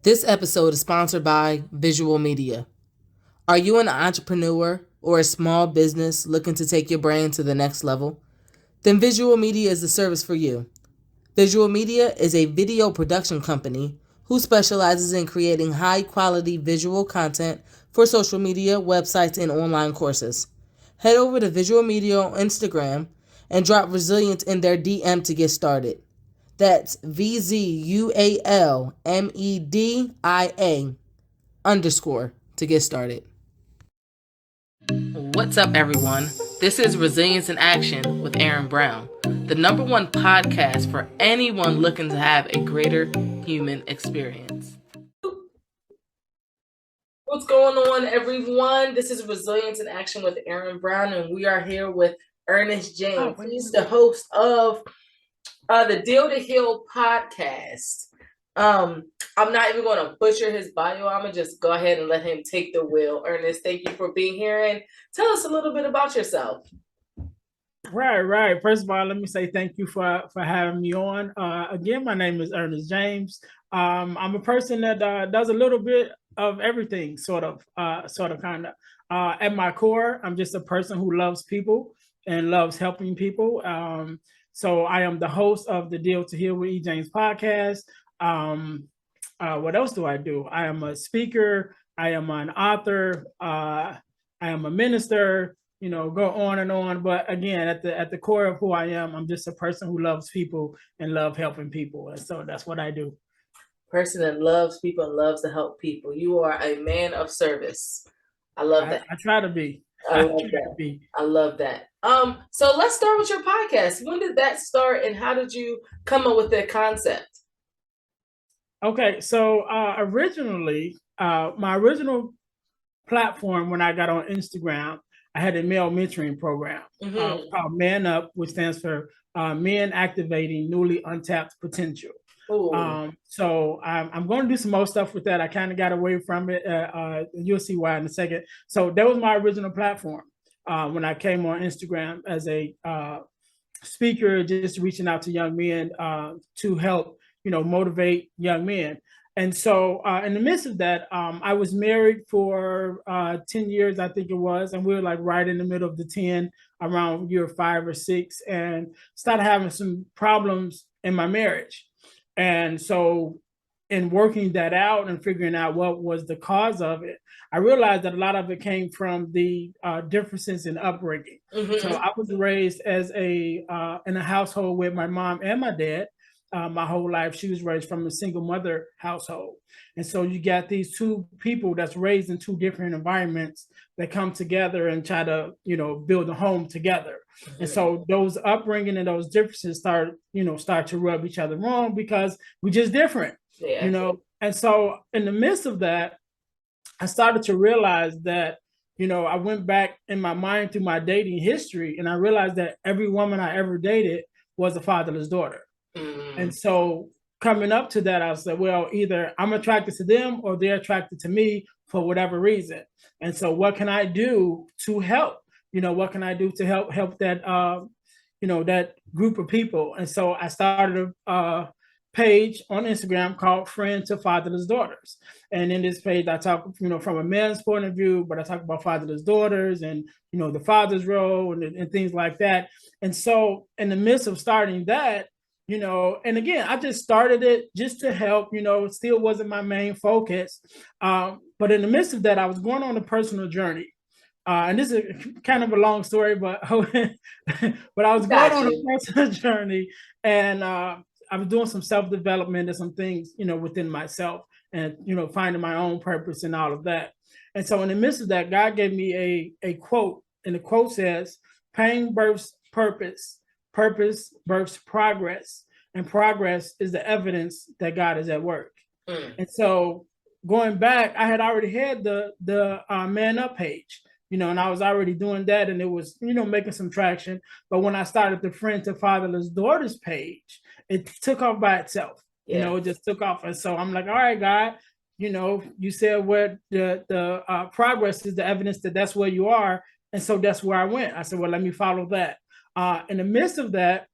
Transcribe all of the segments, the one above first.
This episode is sponsored by Visual Media. Are you an entrepreneur or a small business looking to take your brand to the next level? Then Visual Media is the service for you. Visual Media is a video production company who specializes in creating high quality visual content for social media, websites, and online courses. Head over to Visual Media on Instagram and drop Resilient in their DM to get started. That's VZUALMEDIA underscore to get started. What's up, everyone? This is Resilience in Action with Erin Brown, the number one podcast for anyone looking to have a greater human experience. What's going on, everyone? This is Resilience in Action with Erin Brown, and we are here with Earnest James. He's the host of the Deal to Heal podcast. I'm not even going to butcher his bio. I'm going to just go ahead and let him take the wheel. Ernest, thank you for being here, and tell us a little bit about yourself. Right. First of all, let me say thank you for having me on. Again, my name is Earnest James. I'm a person that does a little bit of everything, kind of. At my core, I'm just a person who loves people and loves helping people. So I am the host of the Deal to Heal with E. James podcast. What else do I do? I am a speaker. I am an author. I am a minister. Go on and on. But again, at the core of who I am, I'm just a person who loves people and love helping people. And so that's what I do. Person that loves people and loves to help people. You are a man of service. I love that. I try to be. I love that. So let's start with your podcast. When did that start, and how did you come up with that concept? Okay, so originally, my original platform when I got on Instagram, I had a male mentoring program called Man Up, which stands for Men Activating Newly Untapped Potential. So I'm going to do some more stuff with that. I kind of got away from it. You'll see why in a second. So that was my original platform when I came on Instagram as a speaker, just reaching out to young men to help, motivate young men. And so in the midst of that, I was married for 10 years, I think it was. And we were like right in the middle of the 10, around year 5 or 6, and started having some problems in my marriage. And so in working that out and figuring out what was the cause of it, I realized that a lot of it came from the differences in upbringing. So I was raised as in a household with my mom and my dad. My whole life, she was raised from a single mother household. And so you got these two people that's raised in two different environments that come together and try to, build a home together. And so those upbringing and those differences start to rub each other wrong because we're just different, And so in the midst of that, I started to realize that, I went back in my mind through my dating history, and I realized that every woman I ever dated was a fatherless daughter. And so coming up to that, I said, well, either I'm attracted to them or they're attracted to me for whatever reason. And so what can I do to help? What can I do to help that, that group of people? And so I started a page on Instagram called Friend to Fatherless Daughters. And in this page, I talk, from a man's point of view, but I talk about fatherless daughters and, the father's role and things like that. And so in the midst of starting that, and again, I just started it just to help, it still wasn't my main focus. But in the midst of that, I was going on a personal journey. And this is kind of a long story, but but I was going on a personal journey, and I was doing some self-development and some things, within myself and, finding my own purpose and all of that. And so in the midst of that, God gave me a quote, and the quote says, "Pain births purpose. Purpose births progress, and progress is the evidence that God is at work." And so going back, I had already had the Man Up page, and I was already doing that, and it was, making some traction. But when I started the Friend to Fatherless Daughters page, it took off by itself. It just took off. And so I'm like, all right, God, you said where the progress is the evidence that that's where you are. And so that's where I went. I said, well, let me follow that. In the midst of that,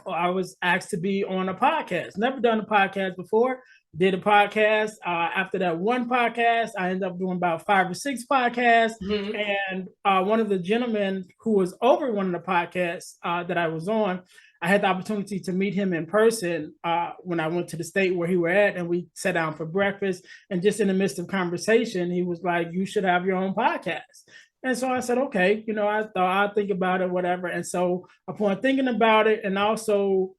I was asked to be on a podcast. Never done a podcast before. did a podcast. After that one podcast, I ended up doing about 5 or 6 podcasts. And one of the gentlemen who was over one of the podcasts that I was on, I had the opportunity to meet him in person when I went to the state where he were at, and we sat down for breakfast. And just in the midst of conversation, he was like, "You should have your own podcast." And so I said, okay, I thought I'd think about it, whatever. And so upon thinking about it, and also,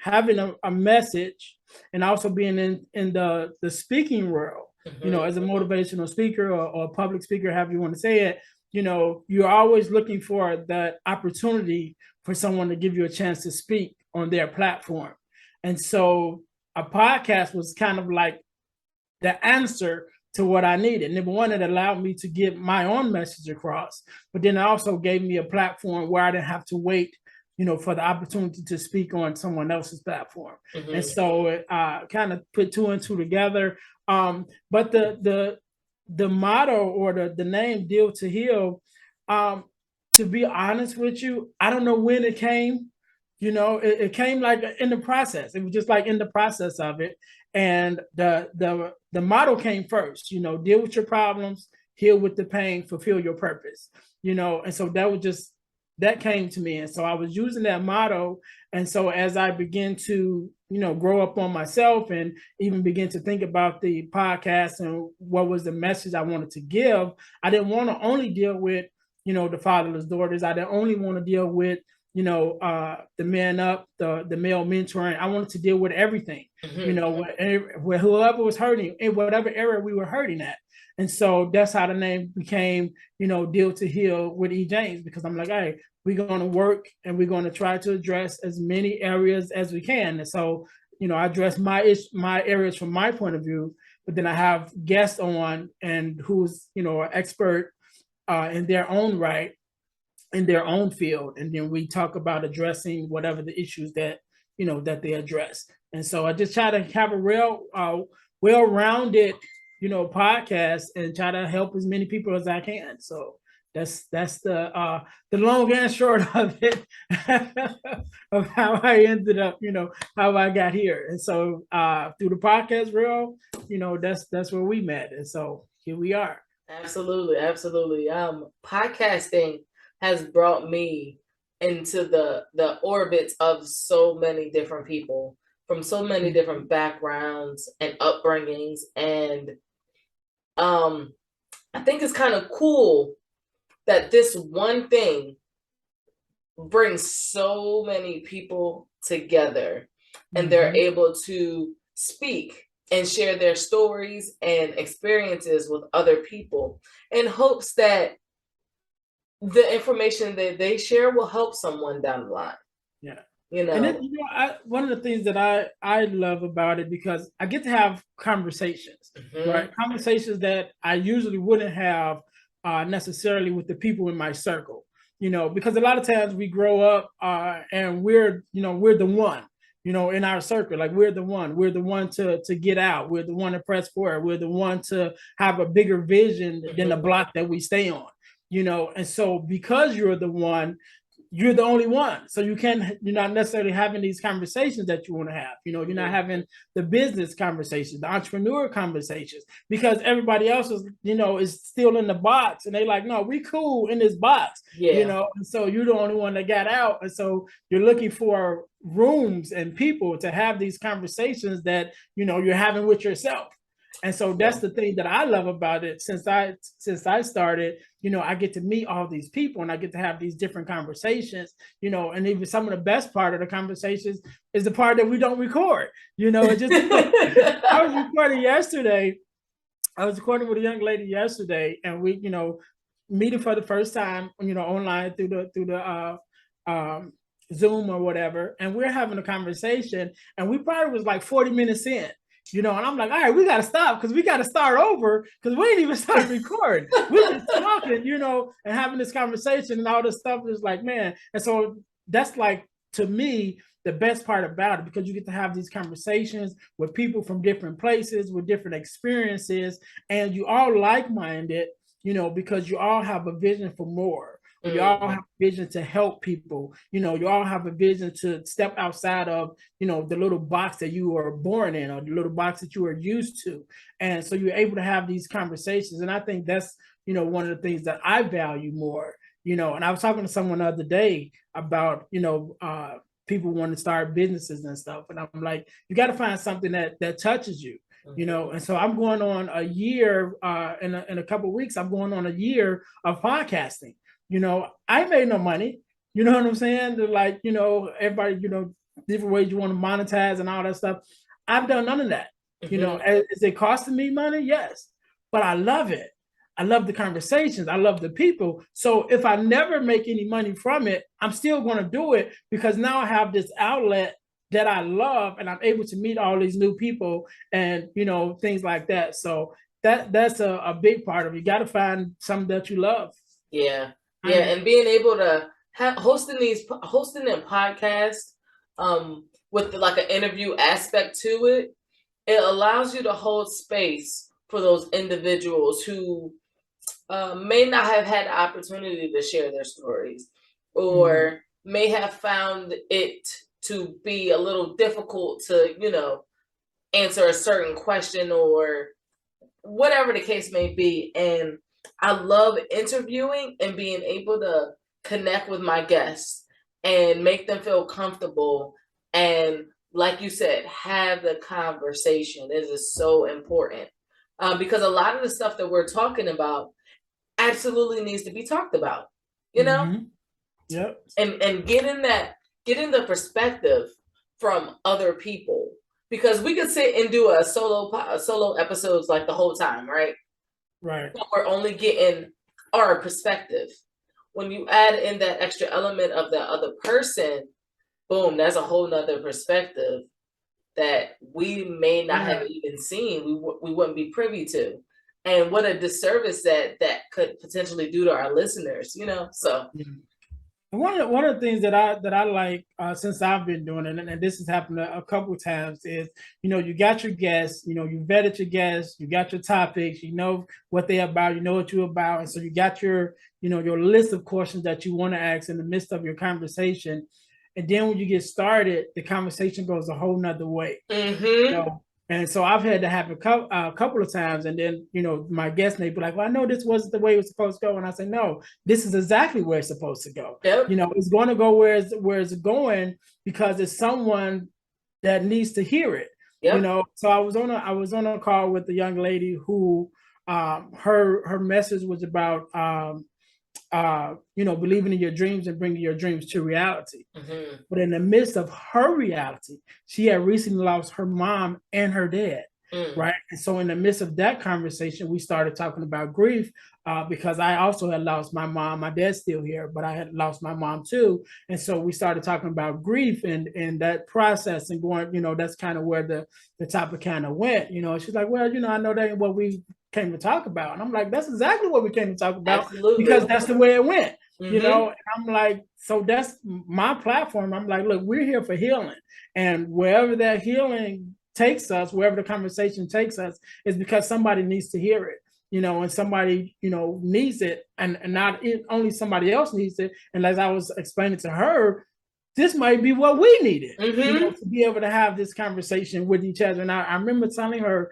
having a message, and also being in the speaking world, as a motivational speaker or public speaker, however you want to say it, you're always looking for that opportunity for someone to give you a chance to speak on their platform. And so a podcast was kind of like the answer to what I needed. Number one, it allowed me to get my own message across, but then it also gave me a platform where I didn't have to wait, for the opportunity to speak on someone else's platform. And so it kind of put two and two together. But the motto, or the name Deal to Heal, to be honest with you, I don't know when it came. It came like in the process. It was just like in the process of it. And the motto came first, deal with your problems, heal with the pain, fulfill your purpose, and so that came to me. And so I was using that motto. And so as I began to, grow up on myself, and even begin to think about the podcast and what was the message I wanted to give, I didn't want to only deal with, the fatherless daughters. I didn't only want to deal with, the man up, the male mentoring. I wanted to deal with everything, where whoever was hurting, in whatever area we were hurting at. And so that's how the name became, Deal to Heal with E. James, because I'm like, hey, we're going to work and we're going to try to address as many areas as we can. And so, I address my areas from my point of view, but then I have guests on, and who's, an expert in their own right, in their own field, and then we talk about addressing whatever the issues that that they address. And so I just try to have a real well-rounded podcast, and try to help as many people as I can. So that's the long and short of it, of how I ended up, how I got here. And so through the podcast real, that's where we met, and so here we are. Absolutely. Podcasting has brought me into the orbits of so many different people from so many different backgrounds and upbringings. And I think it's kind of cool that this one thing brings so many people together, and they're able to speak and share their stories and experiences with other people, in hopes that the information that they share will help someone down the line. Yeah. And one of the things that I love about it, because I get to have conversations, right? Conversations that I usually wouldn't have necessarily with the people in my circle, because a lot of times we grow up and we're the one, in our circle, like we're the one to get out. We're the one to press forward. We're the one to have a bigger vision than the block that we stay on. And so because you're the one, you're the only one. So you're not necessarily having these conversations that you want to have. You're not having the business conversations, the entrepreneur conversations, because everybody else is still in the box, and they like, no, we cool in this box. And so you're the only one that got out. And so you're looking for rooms and people to have these conversations that, you're having with yourself. And so that's the thing that I love about it. Since I started, I get to meet all these people, and I get to have these different conversations, and even some of the best part of the conversations is the part that we don't record. It just I was recording yesterday. I was recording with a young lady yesterday, and we, meeting for the first time, online through the Zoom or whatever, and we're having a conversation, and we probably was like 40 minutes in. And I'm like, all right, we got to stop, because we got to start over, because we ain't even started recording. We're just talking, and having this conversation, and all this stuff is like, man. And so that's like, to me, the best part about it, because you get to have these conversations with people from different places, with different experiences, and you all like-minded, because you all have a vision for more, but you all have a vision to help people. You all have a vision to step outside of, the little box that you were born in, or the little box that you were used to. And so you're able to have these conversations. And I think that's, one of the things that I value more, and I was talking to someone the other day about, people want to start businesses and stuff. And I'm like, you got to find something that touches you. And so I'm going on a year, in a couple of weeks, I'm going on a year of podcasting. I made no money. You know what I'm saying? They're like, everybody, different ways you want to monetize and all that stuff. I've done none of that. Is it costing me money? Yes, but I love it. I love the conversations. I love the people. So if I never make any money from it, I'm still going to do it, because now I have this outlet that I love, and I'm able to meet all these new people and, things like that. So that's a big part of it. You got to find something that you love. Yeah. Yeah. And being able to hosting a podcast, with like an interview aspect to it, it allows you to hold space for those individuals who may not have had the opportunity to share their stories, or may have found it to be a little difficult to, answer a certain question, or whatever the case may be. And I love interviewing and being able to connect with my guests and make them feel comfortable. And like you said, have the conversation. This is so important, because a lot of the stuff that we're talking about absolutely needs to be talked about, Yep. And getting the perspective from other people, because we could sit and do a solo episodes like the whole time, right? Right. But we're only getting our perspective. When you add in that extra element of the other person, boom, that's a whole nother perspective that we may not have even seen. We wouldn't be privy to. And what a disservice that could potentially do to our listeners, So one of the things that I like, since I've been doing it, and this has happened a couple of times, is you got your guests, you vetted your guests, you got your topics, you know what they're about, you know what you're about, and so you got your your list of questions that you want to ask in the midst of your conversation. And then when you get started, the conversation goes a whole nother way. And so I've had to happen a couple of times. And then, my guests may be like, well, I know this wasn't the way it was supposed to go. And I say, no, this is exactly where it's supposed to go. Yep. It's going to go where it's going, because it's someone that needs to hear it. Yep. So I was on a call with a young lady who, her message was about, believing in your dreams and bringing your dreams to reality. But in the midst of her reality, she had recently lost her mom and her dad. Right. And so in the midst of that conversation, we started talking about grief, because I also had lost my mom. My dad's still here, but I had lost my mom too. And so we started talking about grief and that process, and going, that's kind of where the topic kind of went. She's like, well, I know that ain't what we came to talk about. And I'm like, that's exactly what we came to talk about. Absolutely. Because that's the way it went. And I'm like, so that's my platform. I'm like, look, we're here for healing, and wherever that healing takes us, wherever the conversation takes us, is because somebody needs to hear it, and somebody, needs it, and not only somebody else needs it. And as I was explaining to her, this might be what we needed, to be able to have this conversation with each other. And I remember telling her,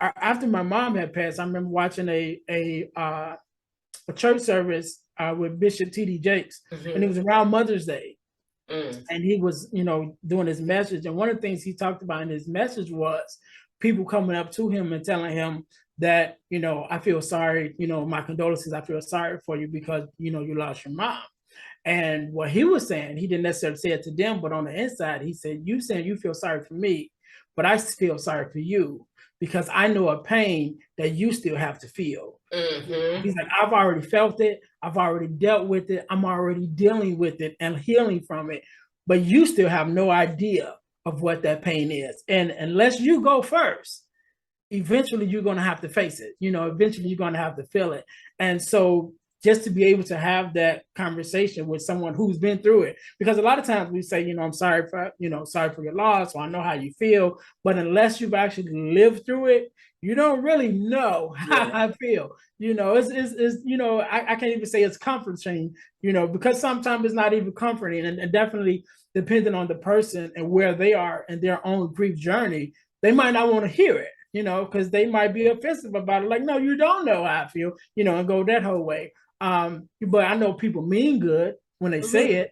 after my mom had passed, I remember watching a church service with Bishop T.D. Jakes, and it was around Mother's Day. And he was, doing his message. And one of the things he talked about in his message was people coming up to him and telling him that, I feel sorry, my condolences, I feel sorry for you because, you lost your mom. And what he was saying, he didn't necessarily say it to them, but on the inside, he said, you saying you feel sorry for me, but I feel sorry for you, because I know a pain that you still have to feel. He's like, I've already felt it. I've already dealt with it. I'm already dealing with it and healing from it. But you still have no idea of what that pain is. And unless you go first, eventually you're going to have to face it. Eventually you're going to have to feel it. And so just to be able to have that conversation with someone who's been through it. Because a lot of times we say, I'm sorry for, sorry for your loss, or I know how you feel. But unless you've actually lived through it, you don't really know how I feel. I can't even say it's comforting, because sometimes it's not even comforting, and definitely depending on the person and where they are in their own grief journey, they might not want to hear it, because they might be offensive about it. Like, no, you don't know how I feel, and go that whole way. But I know people mean good when they say it,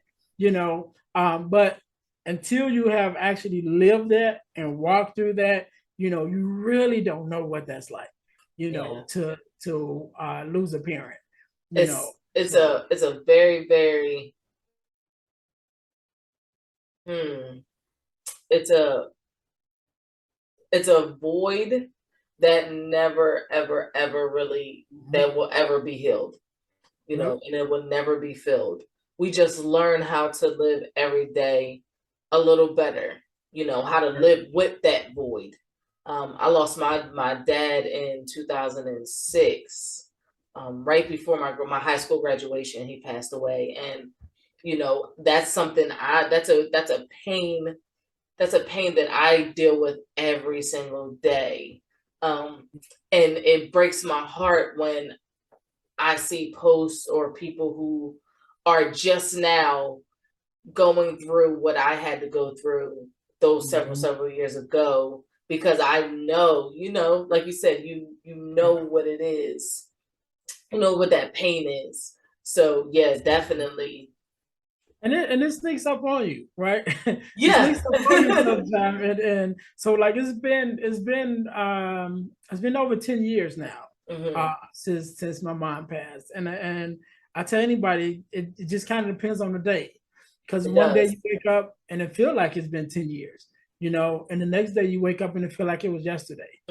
but until you have actually lived that and walked through that, you really don't know what that's like, to lose a parent. It's a very, very it's a void that never, ever, ever really that will ever be healed, and it will never be filled. We just learn how to live every day a little better, how to live with that void. I lost my dad in 2006, right before my high school graduation. He passed away, and that's something that's a pain. That's a pain that I deal with every single day. And it breaks my heart when I see posts or people who are just now going through what I had to go through those several years ago, because I know, like you said, you know what it is, what that pain is. So yeah, definitely. And it sneaks up on you, right? Yeah. It sneaks up on you sometimes. And so like it's been over 10 years now, since my mom passed. And I tell anybody, it just kind of depends on the day. Because one day you wake up and it feel like it's been 10 years, and the next day you wake up and it feel like it was yesterday.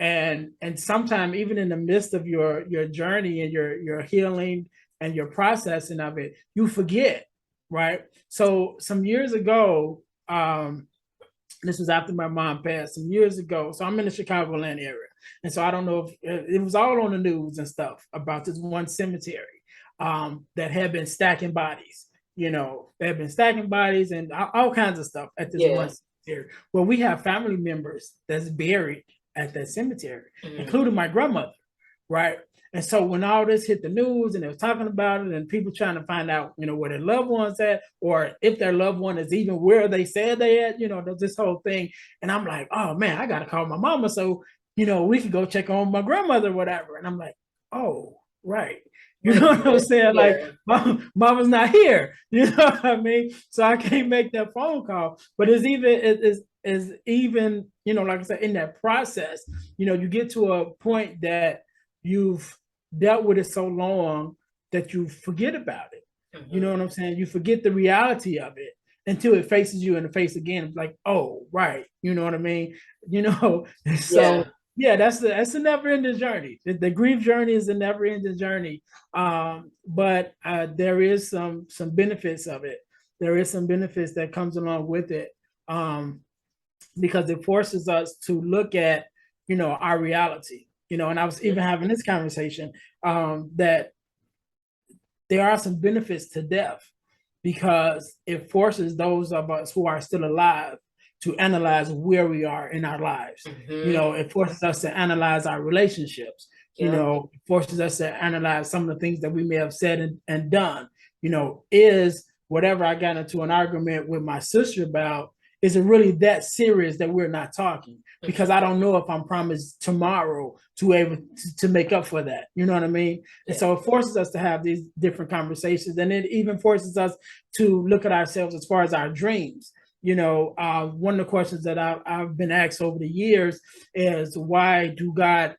And sometimes even in the midst of your journey and your healing and your processing of it, you forget, right? So some years ago, this was after my mom passed, some years ago. So I'm in the Chicagoland area. And so I don't know if it was all on the news and stuff about this one cemetery that had been stacking bodies. They had been stacking bodies and all kinds of stuff at this one cemetery. Well, we have family members that's buried at that cemetery, including my grandmother, right? And so when all this hit the news and they was talking about it and people trying to find out, where their loved ones at, or if their loved one is even where they said they at, this whole thing. And I'm like, oh man, I got to call my mama so, we could go check on my grandmother or whatever. And I'm like, oh, right. You know what I'm saying? Yeah. Like, mama's not here. You know what I mean? So I can't make that phone call. But it's even, like I said, in that process, you get to a point that you've dealt with it so long that you forget about it. You know what I'm saying? You forget the reality of it until it faces you in the face again. It's like, oh, right. You know what I mean? So yeah, that's a never-ending journey. The grief journey is a never-ending journey. But there is some benefits of it. There is some benefits that comes along with it, because it forces us to look at, our reality. And I was even having this conversation that there are some benefits to death, because it forces those of us who are still alive to analyze where we are in our lives. It forces us to analyze our relationships. It forces us to analyze some of the things that we may have said and done. Is whatever I got into an argument with my sister about, is it really that serious that we're not talking? Because I don't know if I'm promised tomorrow to able to make up for that. You know what I mean? And so it forces us to have these different conversations. And it even forces us to look at ourselves as far as our dreams. One of the questions that I've been asked over the years is, why do God,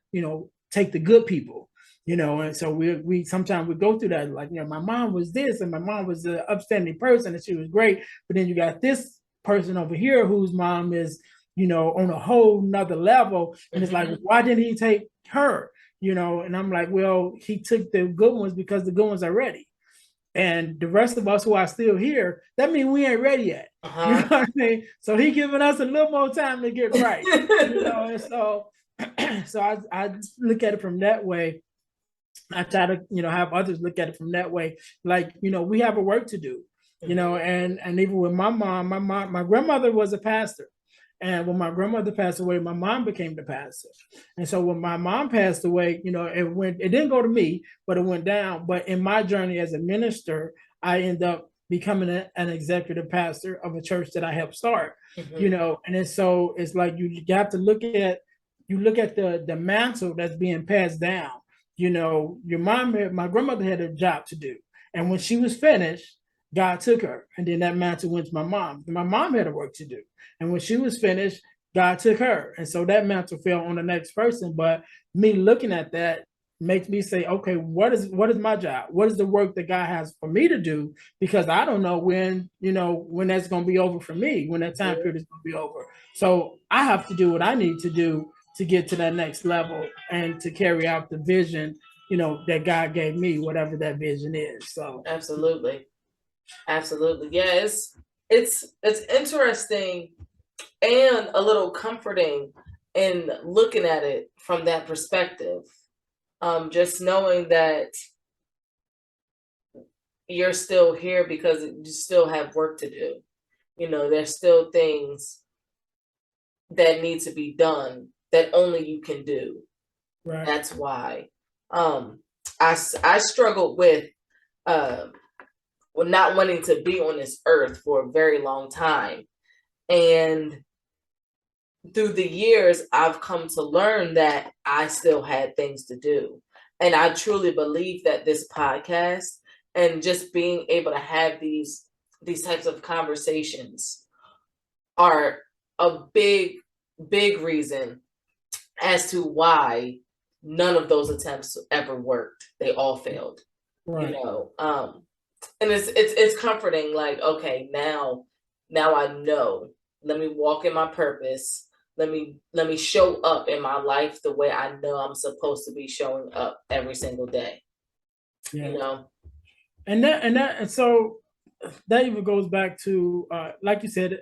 take the good people? And so we sometimes we go through that, like, my mom was this and my mom was an upstanding person and she was great. But then you got this person over here whose mom is, on a whole nother level. And it's like, why didn't he take her? And I'm like, well, he took the good ones because the good ones are ready. And the rest of us who are still here, that means we ain't ready yet. You know what I mean? So he giving us a little more time to get right. And so I look at it from that way. I try to, have others look at it from that way. Like, we have a work to do, and even with my mom, my grandmother was a pastor. And when my grandmother passed away, my mom became the pastor. And so when my mom passed away, it didn't go to me, but it went down. But in my journey as a minister, I ended up becoming an executive pastor of a church that I helped start, and it's like you have to look at the mantle that's being passed down. My grandmother had a job to do. And when she was finished, God took her. And then that mantle went to my mom. My mom had a work to do. And when she was finished, God took her. And so that mantle fell on the next person. But me looking at that makes me say, okay, what is my job? What is the work that God has for me to do? Because I don't know when that's going to be over for me, when that time period is going to be over. So I have to do what I need to do to get to that next level and to carry out the vision, that God gave me, whatever that vision is. So absolutely. Yeah, it's interesting and a little comforting in looking at it from that perspective. Just knowing that you're still here because you still have work to do. There's still things that need to be done that only you can do. Right. That's why I struggled with not wanting to be on this earth for a very long time. And through the years, I've come to learn that I still had things to do. And I truly believe that this podcast and just being able to have these types of conversations are a big reason as to why none of those attempts ever worked. They all failed. Right. And it's comforting, like, okay, now I know. Let me walk in my purpose. Let me show up in my life the way I know I'm supposed to be showing up every single day. Yeah. And so that even goes back to, like you said,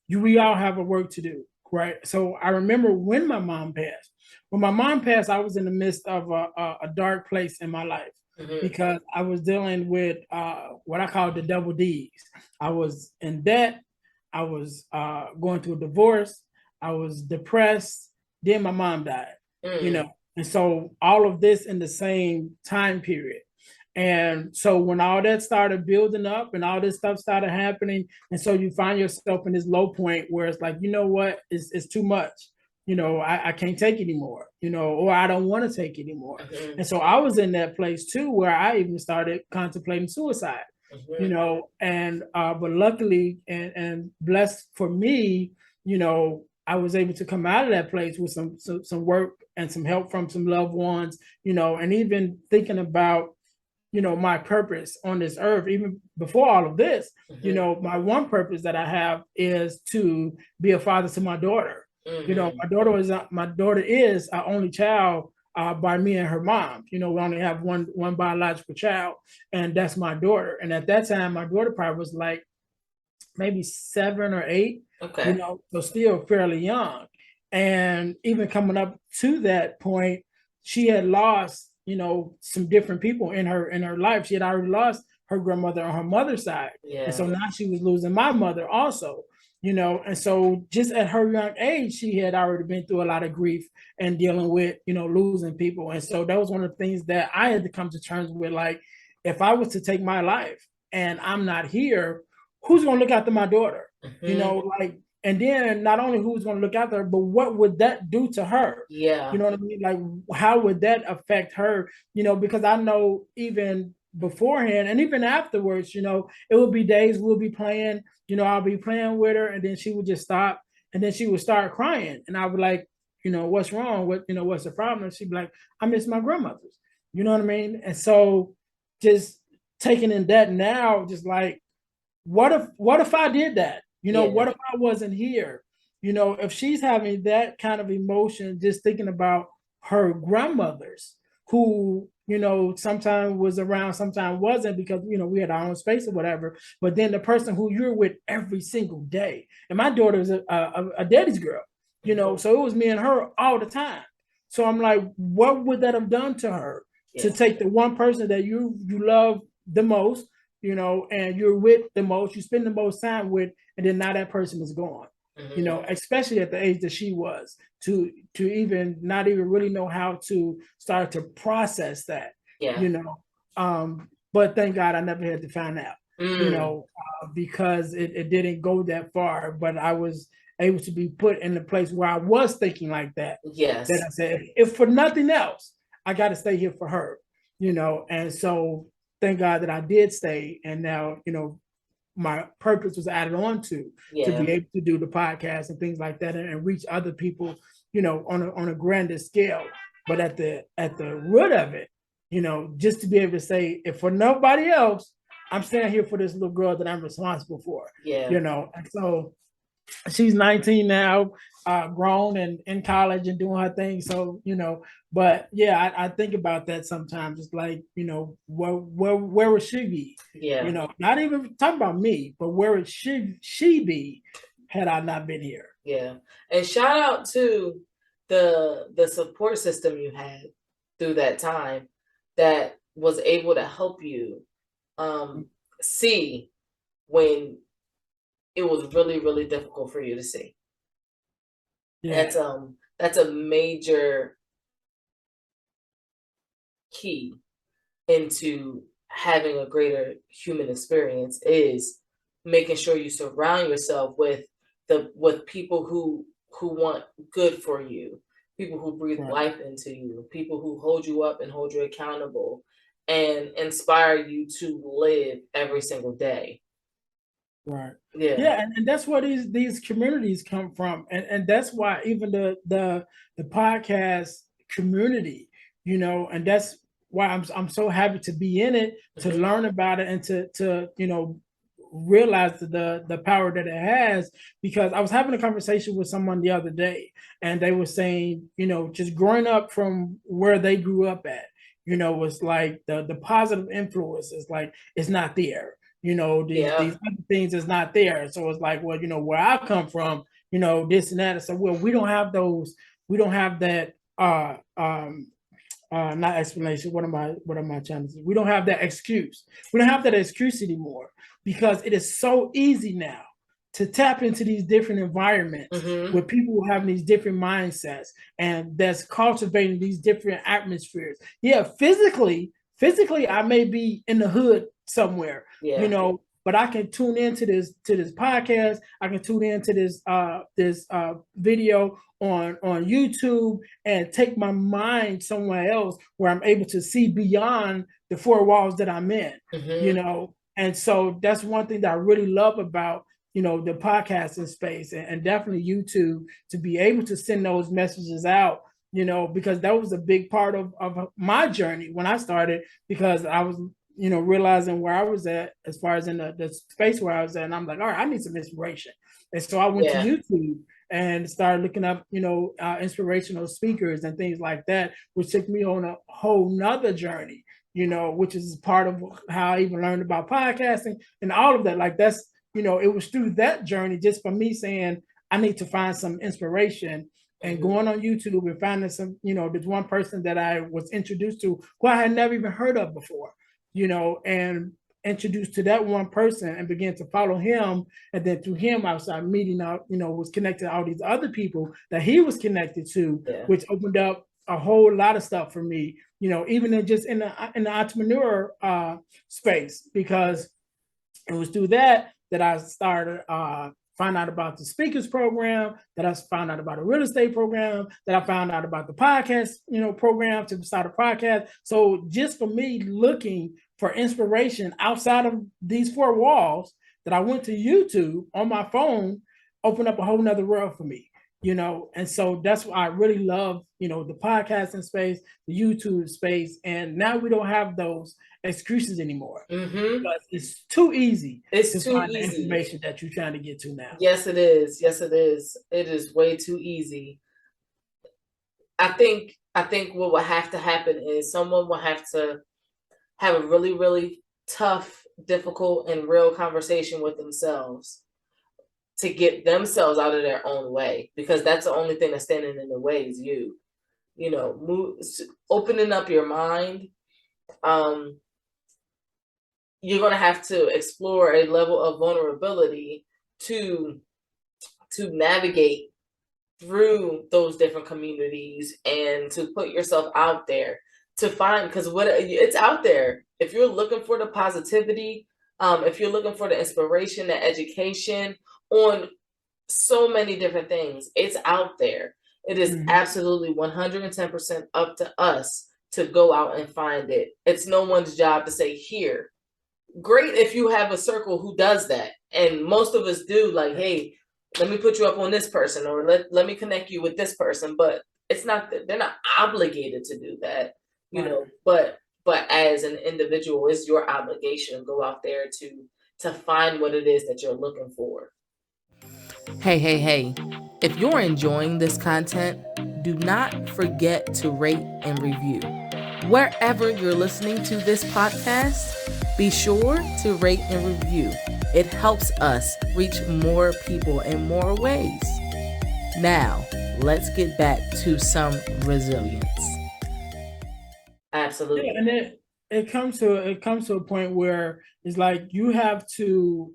we all have a work to do, right? So I remember when my mom passed. When my mom passed, I was in the midst of a dark place in my life, because I was dealing with what I call the double D's. I was in debt. I was going through a divorce. I was depressed. Then my mom died, and so all of this in the same time period. And so when all that started building up and all this stuff started happening, and so you find yourself in this low point where it's like, you know what, it's too much. I can't take anymore, or I don't want to take anymore. And so I was in that place too, where I even started contemplating suicide, and but luckily and blessed for me, I was able to come out of that place with some work and some help from some loved ones, and even thinking about, my purpose on this earth, even before all of this, my one purpose that I have is to be a father to my daughter. My daughter is our only child by me and her mom. We only have one biological child, and that's my daughter. And at that time, my daughter probably was like maybe 7 or 8. Okay. So still fairly young. And even coming up to that point, she had lost, some different people in her life. She had already lost her grandmother on her mother's side. Yeah. And so now she was losing my mother also, and so just at her young age, she had already been through a lot of grief and dealing with, losing people. And so that was one of the things that I had to come to terms with. Like, if I was to take my life and I'm not here, who's going to look after my daughter? And then not only who's going to look after her, but what would that do to her? Yeah. You know what I mean? Like, how would that affect her? Because I know even beforehand and even afterwards, it would be days we'll be playing, I'll be playing with her, and then she would just stop, and then she would start crying. And I would like, what's wrong? What's the problem? And she'd be like, I miss my grandmother's. You know what I mean? And so just taking in that now, just like, what if I did that? What if I wasn't here? If she's having that kind of emotion, just thinking about her grandmothers who, sometimes was around, sometimes wasn't, because, we had our own space or whatever. But then the person who you're with every single day. And my daughter is a daddy's girl, so it was me and her all the time. So I'm like, what would that have done to her? to take the one person that you love the most, and you're with the most, you spend the most time with, and then now that person is gone. Especially at the age that she was, to even not even really know how to start to process that. But thank God I never had to find out. Because it didn't go that far, but I was able to be put in a place where I was thinking like that. That I said, if for nothing else, I got to stay here for her, and so thank God that I did stay. And now, my purpose was added on to be able to do the podcast and things like that, and reach other people, on a grander scale. But at the root of it, just to be able to say, if for nobody else, I'm staying here for this little girl that I'm responsible for. And so she's 19 now, grown and in college and doing her thing. So, but yeah, I think about that sometimes. It's like, where would she be? Not even talking about me, but where would she be had I not been here? And shout out to the support system you had through that time that was able to help you see when it was really, really difficult for you to see. That's a major key into having a greater human experience, is making sure you surround yourself with people who want good for you, people who breathe life into you, people who hold you up and hold you accountable and inspire you to live every single day. Right. Yeah, and that's where these communities come from, and that's why even the podcast community, and that's why I'm so happy to be in it, to learn about it, and to realize the power that it has. Because I was having a conversation with someone the other day, and they were saying, just growing up from where they grew up at, was like the positive influence is like it's not there. These other things is not there. So it's like, well, where I come from, this and that. So, well, we don't have those. We don't have that. Not explanation. What am I trying to say? We don't have that excuse. We don't have that excuse anymore, because it is so easy now to tap into these different environments with people who have these different mindsets, and that's cultivating these different atmospheres. Yeah, physically, I may be in the hood somewhere, but I can tune into this podcast. I can tune into this video on YouTube and take my mind somewhere else where I'm able to see beyond the four walls that I'm in. And so that's one thing that I really love about the podcasting space, and definitely YouTube, to be able to send those messages out. Because that was a big part of my journey when I started, because I was realizing where I was at as far as in the space where I was at, and I'm like, all right, I need some inspiration. And so I went to YouTube and started looking up, inspirational speakers and things like that, which took me on a whole nother journey, which is part of how I even learned about podcasting and all of that. Like that's, it was through that journey, just for me saying, I need to find some inspiration, and going on YouTube and finding some, there's one person that I was introduced to who I had never even heard of before, and introduced to that one person and began to follow him. And then through him, I started meeting up, was connected to all these other people that he was connected to, which opened up a whole lot of stuff for me, even in just in the entrepreneur space, because it was through that I started find out about the speakers program, that I found out about a real estate program, that I found out about the podcast, program to start a podcast. So just for me looking for inspiration outside of these four walls, that I went to YouTube on my phone, opened up a whole nother world for me. And so that's why I really love, the podcasting space, the YouTube space. And now we don't have those excuses anymore. Because it's too easy. It's to find the information that you're trying to get to now. Yes, it is. Yes, it is. It is way too easy. I think what will have to happen is someone will have to have a really, really tough, difficult, and real conversation with themselves to get themselves out of their own way, because that's the only thing that's standing in the way is you. Opening up your mind you're going to have to explore a level of vulnerability to navigate through those different communities and to put yourself out there to find, because what it's out there. If you're looking for the positivity, if you're looking for the inspiration, the education on so many different things, it's out there. It is absolutely 110% up to us to go out and find it. It's no one's job to say, here. Great if you have a circle who does that. And most of us do, like, hey, let me put you up on this person, or let me connect you with this person. But it's not that they're not obligated to do that, you know, but as an individual, it's your obligation to go out there to find what it is that you're looking for. Hey. If you're enjoying this content, do not forget to rate and review. Wherever you're listening to this podcast, be sure to rate and review. It helps us reach more people in more ways. Now, let's get back to some resilience. Absolutely. Yeah, and it comes to a point where it's like you have to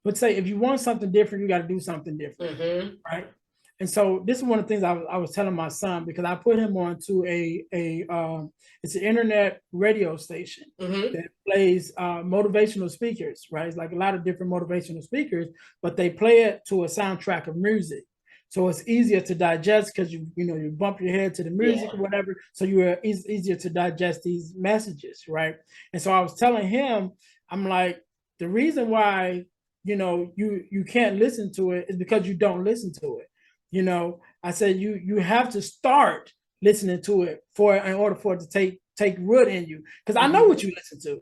let's say if you want something different, you got to do something different, right? And so this is one of the things I was telling my son, because I put him on to it's an internet radio station that plays motivational speakers, right? It's like a lot of different motivational speakers, but they play it to a soundtrack of music. So it's easier to digest because you bump your head to the music or whatever. So it's easier to digest these messages, right? And so I was telling him, I'm like, the reason why you can't listen to it is because you don't listen to it. I said you have to start listening to it in order for it to take root in you. Because I know what you listen to.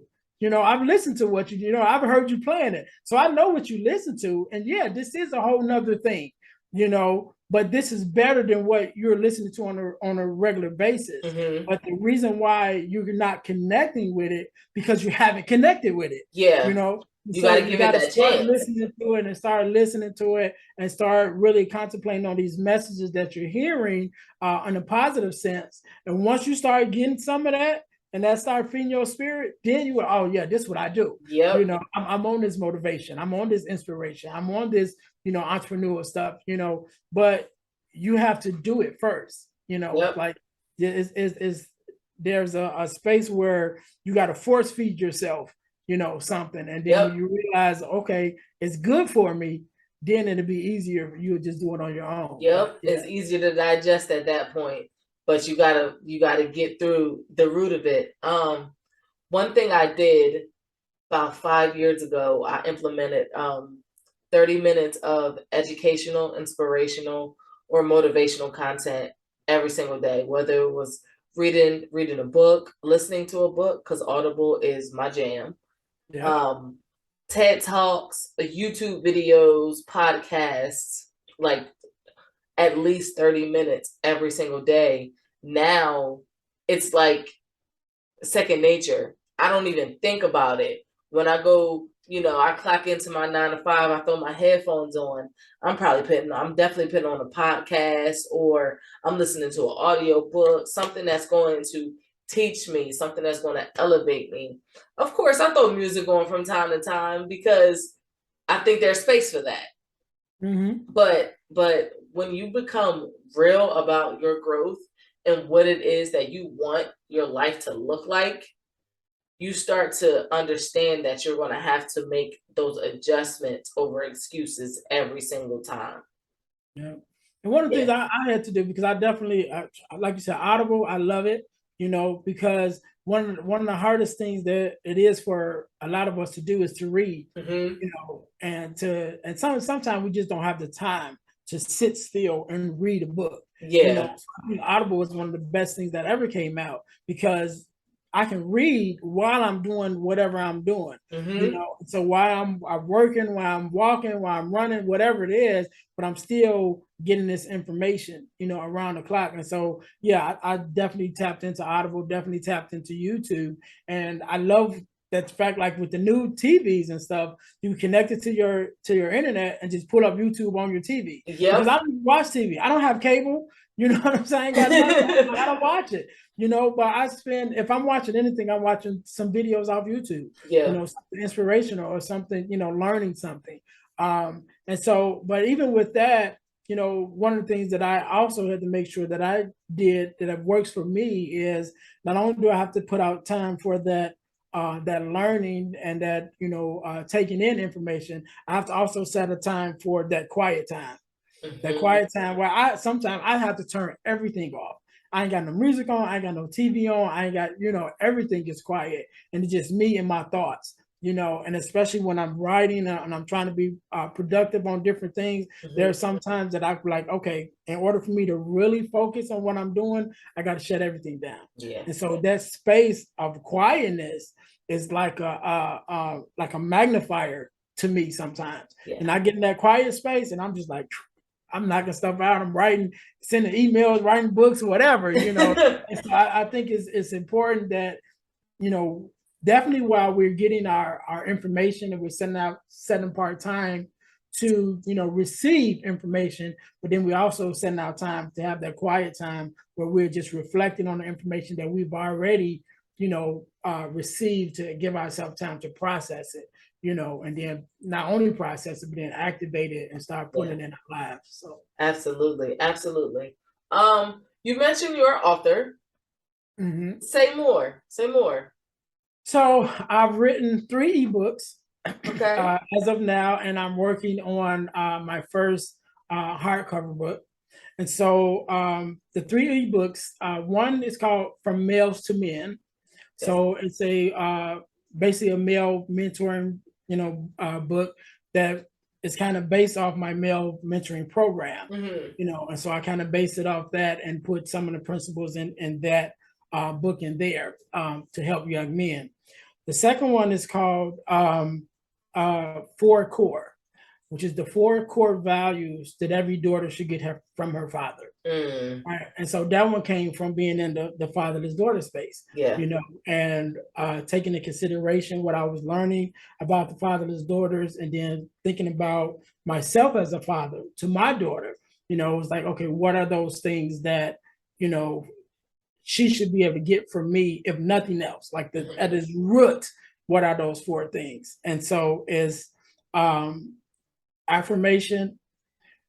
I've listened to what I've heard you playing it. So I know what you listen to. And yeah, this is a whole nother thing, but this is better than what you're listening to on a regular basis. But the reason why you're not connecting with it, because you haven't connected with it. You got to give it that chance. Listening to it and start listening to it and start really contemplating on these messages that you're hearing in a positive sense. And once you start getting some of that and that start feeding your spirit, then you go, oh yeah, this is what I do. I'm on this motivation. I'm on this inspiration. I'm on this, entrepreneurial stuff, but you have to do it first, like there's a space where you got to force feed yourself something. And then when you realize, okay, it's good for me, then it'll be easier. You just do it on your own. It's easier to digest at that point, but you gotta get through the root of it. One thing I did about 5 years ago, I implemented 30 minutes of educational, inspirational, or motivational content every single day, whether it was reading a book, listening to a book, because Audible is my jam. TED Talks, YouTube videos, podcasts, like at least 30 minutes every single day. Now it's like second nature. I don't even think about it. When I go, I clock into my 9 to 5, I throw my headphones on. I'm definitely putting on a podcast, or I'm listening to an audio book, something that's going to teach me, something that's going to elevate me. Of course, I throw music on from time to time because I think there's space for that. But when you become real about your growth and what it is that you want your life to look like, you start to understand that you're going to have to make those adjustments over excuses every single time. And one of the things I had to do, because I definitely, like you said, Audible, I love it. Because one of the hardest things that it is for a lot of us to do is to read, and sometimes we just don't have the time to sit still and read a book. Audible was one of the best things that ever came out, because I can read while I'm doing whatever I'm doing. So while I'm working, while I'm walking, while I'm running, whatever it is, but I'm still getting this information, around the clock. And so, I definitely tapped into Audible, definitely tapped into YouTube. And I love that's fact, like with the new TVs and stuff, you connect it to your internet and just pull up YouTube on your TV. Yep. Because I don't watch TV. I don't have cable. You know what I'm saying? Got nothing. I don't watch it. But I spend, if I'm watching anything, I'm watching some videos off YouTube. Yeah. Something inspirational or something, learning something. And so, but even with that, one of the things that I also had to make sure that I did that works for me is not only do I have to put out time for that learning and that taking in information, I have to also set a time for that quiet time. That quiet time where sometimes I have to turn everything off. I ain't got no music on, I ain't got no TV on, I ain't got, everything is quiet and it's just me and my thoughts. And especially when I'm writing and I'm trying to be productive on different things, there are some times that I'm like, okay, in order for me to really focus on what I'm doing, I got to shut everything down. Yeah. And so that space of quietness is like a magnifier to me sometimes. Yeah. And I get in that quiet space and I'm just like, I'm knocking stuff out. I'm writing, sending emails, writing books, whatever, And so I think it's important that, definitely while we're getting our information and we're setting apart time to, receive information, but then we also setting out time to have that quiet time where we're just reflecting on the information that we've already, received, to give ourselves time to process it, and then not only process it, but then activate it and start putting it in our lives. So absolutely. You mentioned you're an author. Mm-hmm. Say more. So I've written 3 ebooks as of now, and I'm working on my first hardcover book. And so the 3 ebooks, one is called From Males to Men. So it's a basically a male mentoring, book that is kind of based off my male mentoring program, and so I kind of base it off that and put some of the principles in that book in there to help young men. The second one is called 4 Core, which is the 4 core values that every daughter should get from her father. Right? And so that one came from being in the fatherless daughter space, and taking into consideration what I was learning about the fatherless daughters, and then thinking about myself as a father to my daughter. It was like, okay, what are those things that, she should be able to get from me, if nothing else, like at its root, what are those 4 things? And so is affirmation,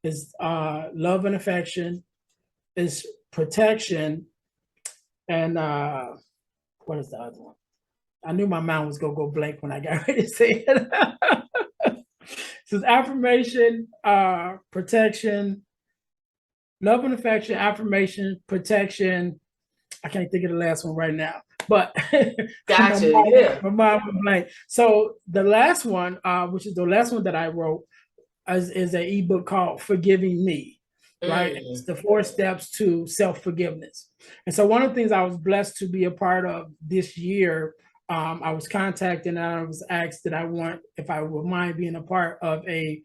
is love and affection, is protection, and what is the other one? I knew my mind was gonna go blank when I got ready to say it. So it's affirmation, protection, love and affection, affirmation, protection. I can't think of the last one right now, but gotcha. My mind was blank. So the last one, which is the last one that I wrote, is an ebook called Forgiving Me, right? It's the 4 steps to self-forgiveness. And so one of the things I was blessed to be a part of this year, I was contacted and I was asked if I would mind being a part of a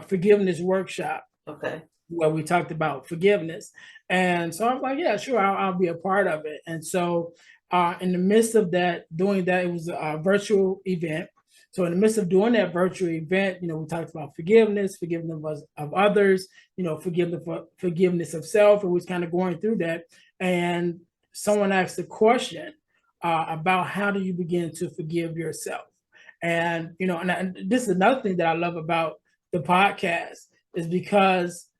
forgiveness workshop. Okay. Where we talked about forgiveness. And so I was like, yeah, sure, I'll be a part of it. And so in the midst of doing that, it was a virtual event. So in the midst of doing that virtual event, we talked about forgiveness of others, forgiveness of self. It was kind of going through that. And someone asked the question about how do you begin to forgive yourself? And, and this is another thing that I love about the podcast, is because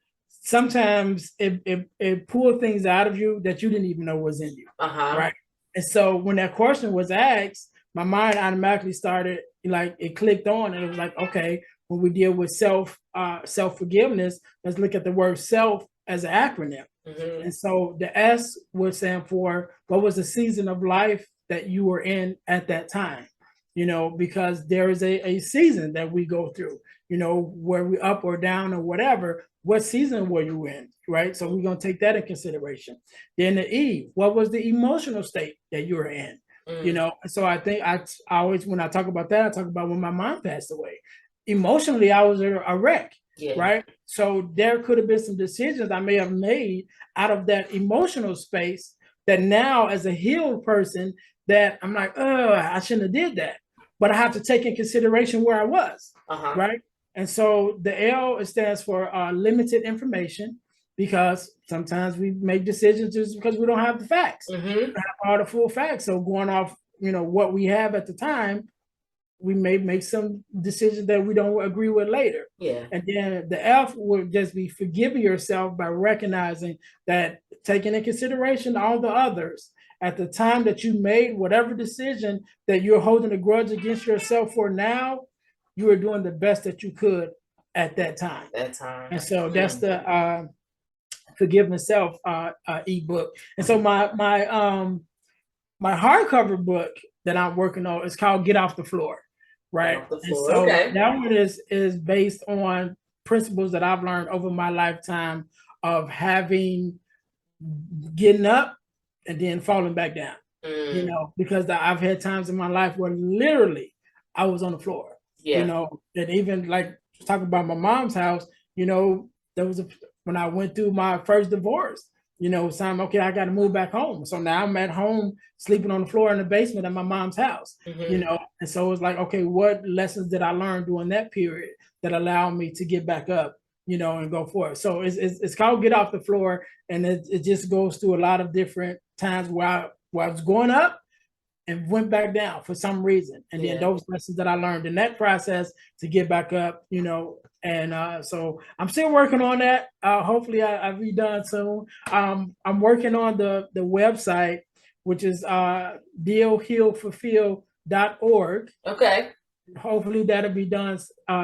sometimes it pulls things out of you that you didn't even know was in you, right? And so when that question was asked, my mind automatically started, like, it clicked on, and it was like, okay, when we deal with self-forgiveness, let's look at the word self as an acronym. And so the S would stand for, what was the season of life that you were in at that time? Because there is a season that we go through, where we up or down or whatever. What season were you in, right? So we're going to take that in consideration. Then the E, what was the emotional state that you were in? So I think I always, when I talk about that, I talk about when my mom passed away. Emotionally, I was a wreck, right? So there could have been some decisions I may have made out of that emotional space that now, as a healed person, that I'm like, oh, I shouldn't have did that. but I have to take in consideration where I was, right? And so the L, it stands for limited information, because sometimes we make decisions just because we don't have the facts, we don't have all the full facts. So going off, what we have at the time, we may make some decisions that we don't agree with later. Yeah. And then the F would just be forgiving yourself by recognizing that, taking into consideration all the others at the time that you made whatever decision that you're holding a grudge against yourself for now, you were doing the best that you could at that time. And so that's the Forgive Myself ebook. And so my hardcover book that I'm working on is called Get Off the Floor. Right. And so that one is based on principles that I've learned over my lifetime of getting up and then falling back down, because I've had times in my life where literally I was on the floor, and even like talking about my mom's house, there was when I went through my first divorce, okay, I got to move back home. So now I'm at home sleeping on the floor in the basement at my mom's house, and so it's like, okay, what lessons did I learn during that period that allowed me to get back up, and go forward? So it's called Get Off the Floor, and it just goes through a lot of different times where I was going up and went back down for some reason. And then those lessons that I learned in that process to get back up, and so I'm still working on that. Hopefully I'll be done soon. I'm working on the website, which is dealhealfulfill.org. Okay. Hopefully that'll be done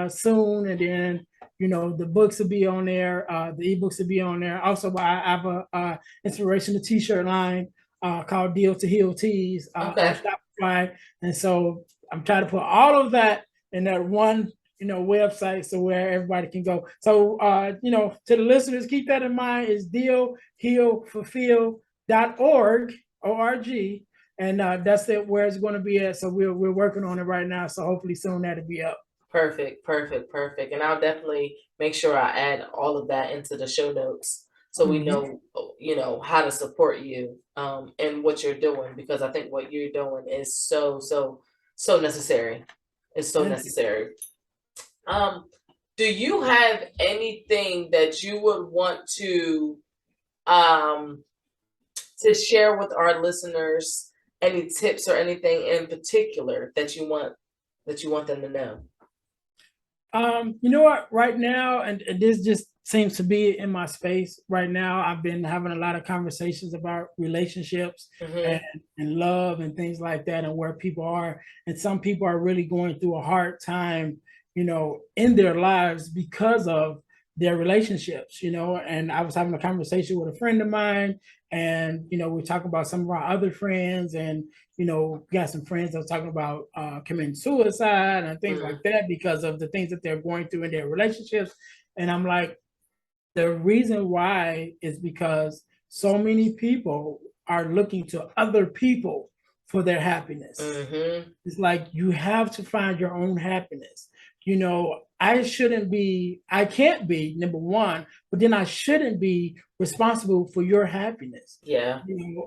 soon. And then, the books will be on there. The ebooks will be on there. Also, I have a inspirational t-shirt line called Deal to Heal Tees on Shopify. And so I'm trying to put all of that in that one, website, so where everybody can go. So, to the listeners, keep that in mind, is dealhealfulfill.org, O-R-G. And that's where it's going to be at. So we're working on it right now. So hopefully soon that'll be up. Perfect. And I'll definitely make sure I add all of that into the show notes, so we know, how to support you and what you're doing, because I think what you're doing is so necessary. It's so necessary. Do you have anything that you would want to share with our listeners? Any tips or anything in particular that you want them to know? You know what? Right now, and this just seems to be in my space right now, I've been having a lot of conversations about relationships and love and things like that, and where people are. And some people are really going through a hard time, in their lives because of their relationships, and I was having a conversation with a friend of mine, and, we're talking about some of our other friends, and, we got some friends that are talking about committing suicide and things like that because of the things that they're going through in their relationships. And I'm like, the reason why is because so many people are looking to other people for their happiness. It's like, you have to find your own happiness. I can't be, number one, but then I shouldn't be responsible for your happiness. Yeah.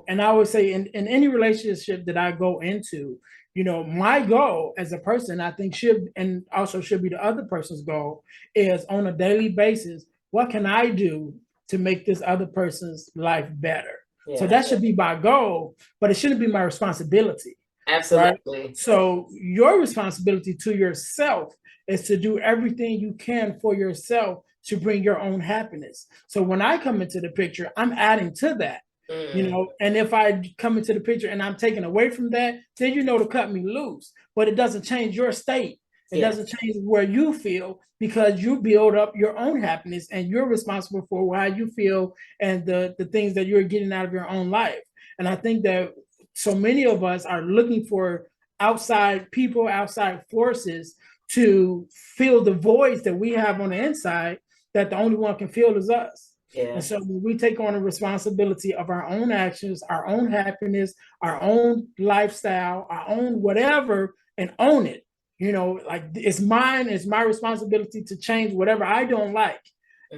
And I would say in any relationship that I go into, my goal as a person, I think should be the other person's goal, is on a daily basis, what can I do to make this other person's life better? Yeah. So that should be my goal, but it shouldn't be my responsibility. Absolutely. Right? So your responsibility to yourself is to do everything you can for yourself to bring your own happiness. So when I come into the picture, I'm adding to that, and if I come into the picture and I'm taking away from that, then to cut me loose. But it doesn't change your state. It doesn't change where you feel, because you build up your own happiness and you're responsible for how you feel and the things that you're getting out of your own life. And I think that so many of us are looking for outside people, outside forces to fill the voids that we have on the inside, that the only one can fill is us. Yeah. And so when we take on the responsibility of our own actions, our own happiness, our own lifestyle, our own whatever, and own it, like, it's my responsibility to change whatever I don't like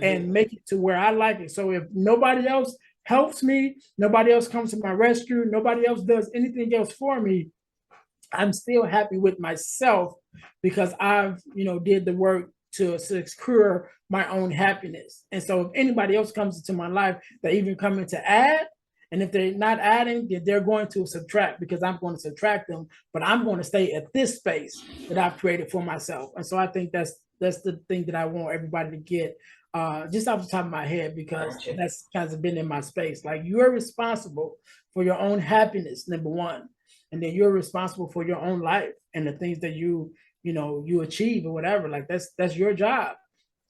and make it to where I like it. So if nobody else helps me, nobody else comes to my rescue, nobody else does anything else for me, I'm still happy with myself because I've, did the work to secure my own happiness. And so if anybody else comes into my life that even coming to add, and if they're not adding, then they're going to subtract because I'm going to subtract them, but I'm going to stay at this space that I've created for myself. And so I think that's the thing that I want everybody to get just off the top of my head, because that's kind of been in my space. Like, you're responsible for your own happiness, number one. And then you're responsible for your own life and the things that you achieve or whatever. Like, that's your job,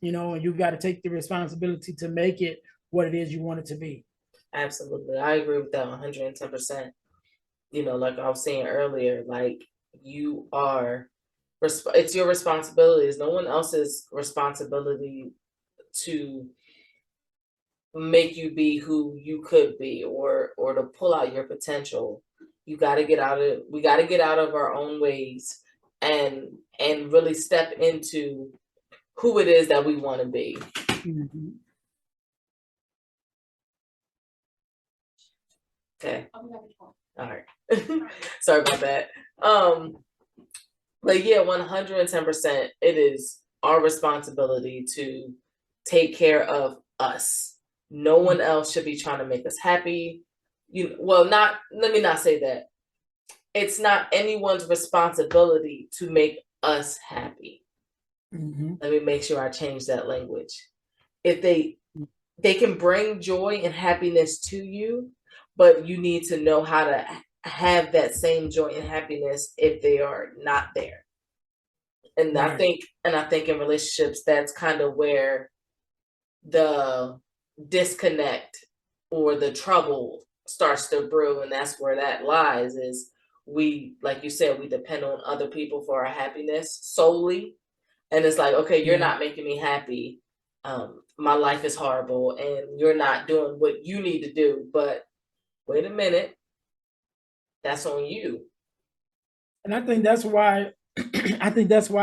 and you've got to take the responsibility to make it what it is you want it to be. Absolutely. I agree with that 110%. Like I was saying earlier, like, it's your responsibility. It's no one else's responsibility to make you be who you could be, or to pull out your potential. We got to get out of our own ways and really step into who it is that we want to be. Mm-hmm. Okay. All right. Sorry about that. But yeah, 110%, it is our responsibility to take care of us. No one else should be trying to make us happy. Let me not say that. It's not anyone's responsibility to make us happy. Mm-hmm. Let me make sure I change that language. If they can bring joy and happiness to you, but you need to know how to have that same joy and happiness if they are not there. And right. I think in relationships, that's kind of where the disconnect or the trouble starts to brew, and that's where that lies. Is we, like you said, we depend on other people for our happiness solely, and it's like, okay, you're not making me happy. My life is horrible, and you're not doing what you need to do. But wait a minute, that's on you. And I think that's why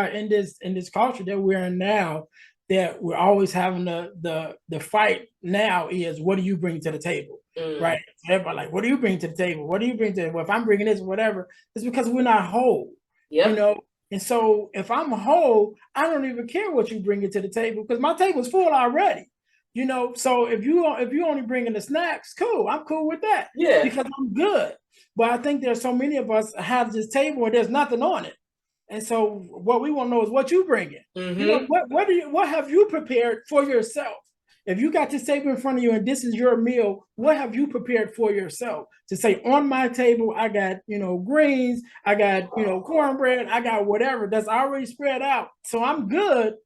in this culture that we're in now, that we're always having the fight now is, what do you bring to the table? Right? Everybody like, what do you bring to the table? What do you bring to the, well, if I'm bringing this or whatever, it's because we're not whole. Yep. And so if I'm whole, I don't even care what you bring it to the table, because my table's full already. So if you only bringing the snacks, cool, I'm cool with that. Yeah. Because I'm good. But I think there's so many of us have this table where there's nothing on it. And so what we want to know is what you bring in. Mm-hmm. What have you prepared for yourself? If you got this table in front of you and this is your meal, what have you prepared for yourself? To say, on my table, I got, greens, I got, cornbread, I got whatever that's already spread out. So I'm good.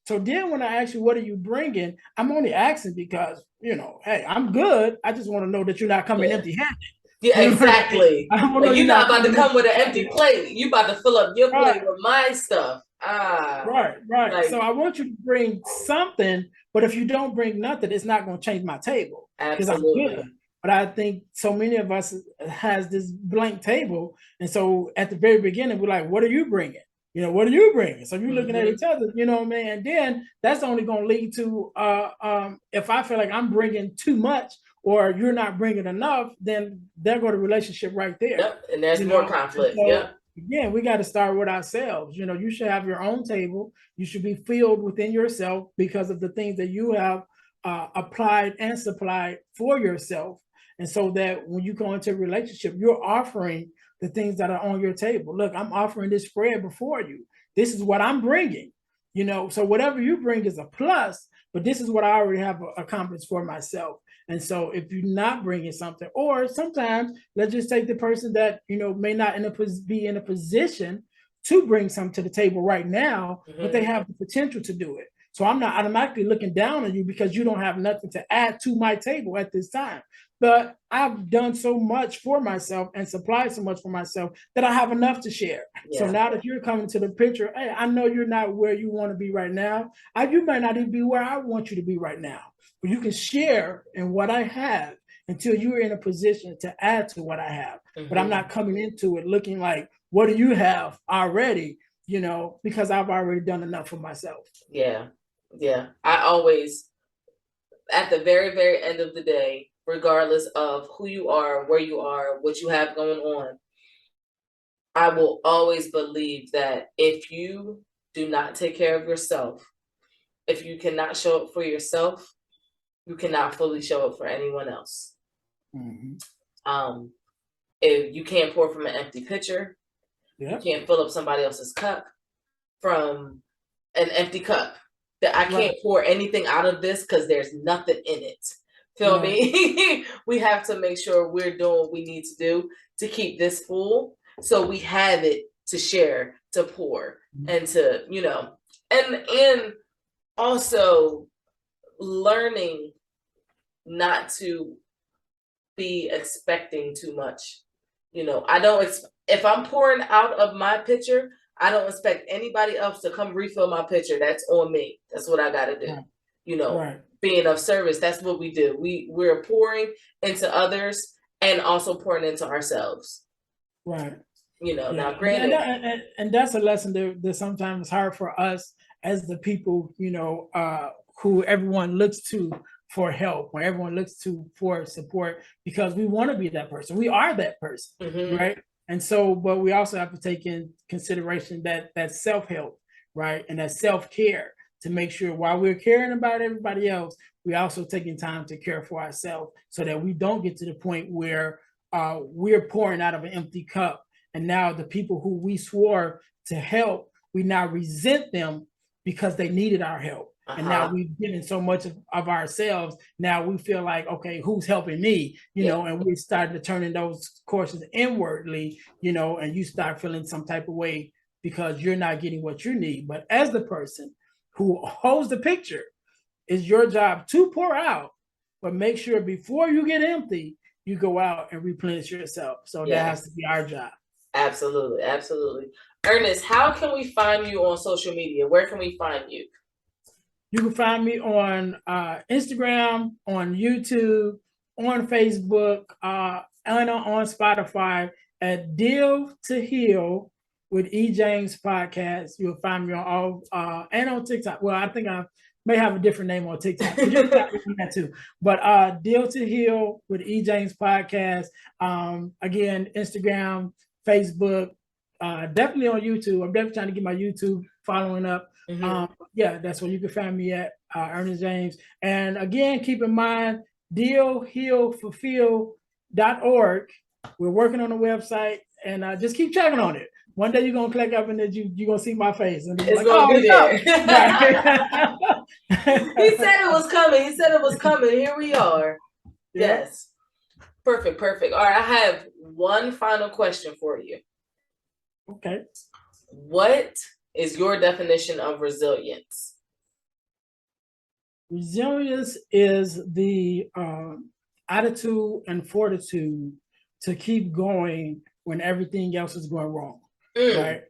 So then when I ask you, what are you bringing? I'm only asking because, hey, I'm good. I just want to know that you're not coming empty-handed. Yeah, exactly. You're not about to come with an empty plate. You about to fill up your plate with my stuff. Right. Like, so I want you to bring something, but if you don't bring nothing, it's not going to change my table. Absolutely. I'm good. But I think so many of us has this blank table. And so at the very beginning, we're like, what are you bringing? What are you bringing? So you're looking at each other, and then that's only going to lead to, if I feel like I'm bringing too much or you're not bringing enough, then there go the relationship right there. Yep. And there's more conflict. So, yep. Again, we got to start with ourselves. You should have your own table. You should be filled within yourself because of the things that you have applied and supplied for yourself. And so that when you go into a relationship, you're offering the things that are on your table. Look, I'm offering this spread before you. This is what I'm bringing. So whatever you bring is a plus, but this is what I already have accomplished for myself. And so if you're not bringing something, or sometimes let's just take the person that, may not be in a position to bring something to the table right now, but they have the potential to do it. So I'm not automatically looking down on you because you don't have nothing to add to my table at this time. But I've done so much for myself and supplied so much for myself that I have enough to share. Yeah. So now that you're coming to the picture, hey, I know you're not where you want to be right now. You might not even be where I want you to be right now. But you can share in what I have until you're in a position to add to what I have. But I'm not coming into it looking like, what do you have already? Because I've already done enough for myself. Yeah. Yeah. I always, at the very, very end of the day, regardless of who you are, where you are, what you have going on, I will always believe that if you do not take care of yourself, if you cannot show up for yourself, you cannot fully show up for anyone else. Mm-hmm. If you can't pour from an empty pitcher, you can't fill up somebody else's cup from an empty cup. That I can't pour anything out of this because there's nothing in it. Feel me? We have to make sure we're doing what we need to do to keep this full, so we have it to share, to pour, and to, you know, and also learning not to be expecting too much. You know, I don't if I'm pouring out of my pitcher, I don't expect anybody else to come refill my pitcher. That's on me. That's what I got to do. Right. You know, right. Being of service, that's what we do. We're pouring into others and also pouring into ourselves. Right. You know, now granted. And that's a lesson that sometimes is hard for us as the people, you know, who everyone looks to for help, or everyone looks to for support, because we want to be that person. We are that person, mm-hmm. right? And so, but we also have to take in consideration that self-help, right? And that self-care, to make sure while we're caring about everybody else, we also taking time to care for ourselves, so that we don't get to the point where we're pouring out of an empty cup. And now the people who we swore to help, we now resent them because they needed our help. Uh-huh. And now we've given so much of ourselves. Now we feel like, okay, who's helping me? You know, and we start to turn in those courses inwardly, you know, and you start feeling some type of way because you're not getting what you need. But as the person who holds the picture, it's your job to pour out, but make sure before you get empty, you go out and replenish yourself. So that has to be our job. Absolutely. Absolutely. Ernest, how can we find you on social media? Where can we find you? You can find me on Instagram, on YouTube, on Facebook, and on Spotify at Deal to Heal with E. James Podcast. You'll find me on all, and on TikTok. Well, I think I may have a different name on TikTok, but you'll find me on that too. But Deal to Heal with E. James Podcast. Again, Instagram, Facebook, definitely on YouTube. I'm definitely trying to get my YouTube following up. Mm-hmm. That's where you can find me at, Earnest James. And again, keep in mind, dealhealfulfill.org. We're working on the website, and just keep checking on it. One day you're going to click up and then you're going to see my face. And it's like, going to be there. He said it was coming. He said it was coming. Here we are. Yeah. Yes. Perfect. Perfect. All right. I have one final question for you. Okay. What is your definition of resilience? Resilience is the attitude and fortitude to keep going when everything else is going wrong. Right.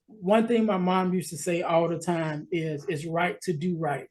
One thing my mom used to say all the time is, it's right to do right.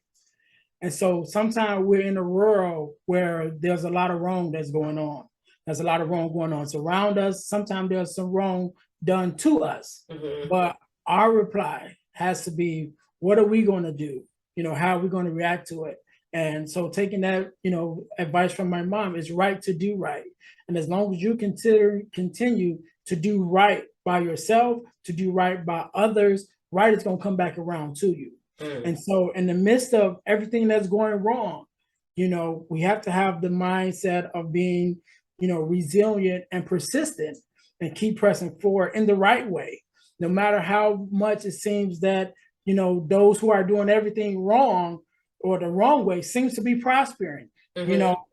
And so sometimes we're in a world where there's a lot of wrong that's going on. There's a lot of wrong going on around us. Sometimes there's some wrong done to us. Mm-hmm. But our reply has to be, what are we going to do? You know, how are we going to react to it? And so taking that, you know, advice from my mom, is right to do right. And as long as you continue to do right by yourself, to do right by others, right is going to come back around to you. And so in the midst of everything that's going wrong, you know, we have to have the mindset of being, you know, resilient and persistent, and keep pressing forward in the right way. No matter how much it seems that, you know, those who are doing everything wrong or the wrong way seems to be prospering. Mm-hmm. You know,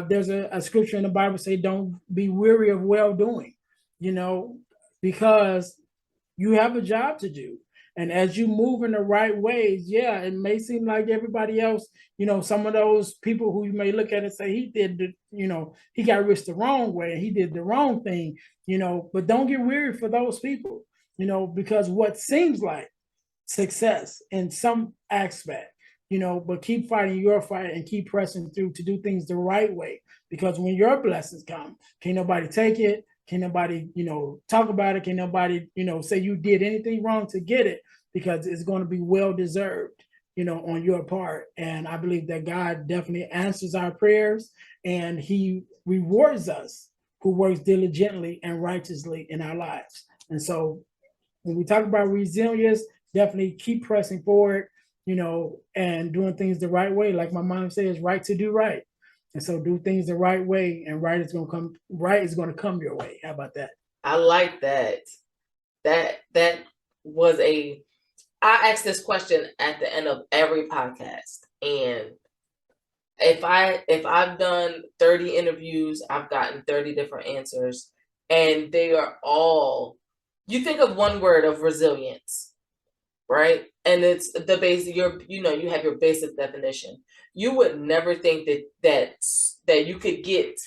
there's a scripture in the Bible say, don't be weary of well-doing, you know, because you have a job to do. And as you move in the right ways, it may seem like everybody else, you know, some of those people who you may look at and say, he did, he got rich the wrong way, he did the wrong thing, you know, but don't get weary for those people, you know, because what seems like success in some aspect, you know, but keep fighting your fight and keep pressing through to do things the right way. Because when your blessings come, can't nobody take it. Can nobody, you know, talk about it? Can nobody, you know, say you did anything wrong to get it? Because it's going to be well-deserved, you know, on your part. And I believe that God definitely answers our prayers, and he rewards us who works diligently and righteously in our lives. And so when we talk about resilience, definitely keep pressing forward, and doing things the right way. Like my mom says, right to do right. And so do things the right way, and right is going to come your way. How about that? I like that. That was I ask this question at the end of every podcast. And if I've done 30 interviews, I've gotten 30 different answers, and they are all, you think of one word of resilience, right? And it's the basic, you have your basic definition. You would never think that you could get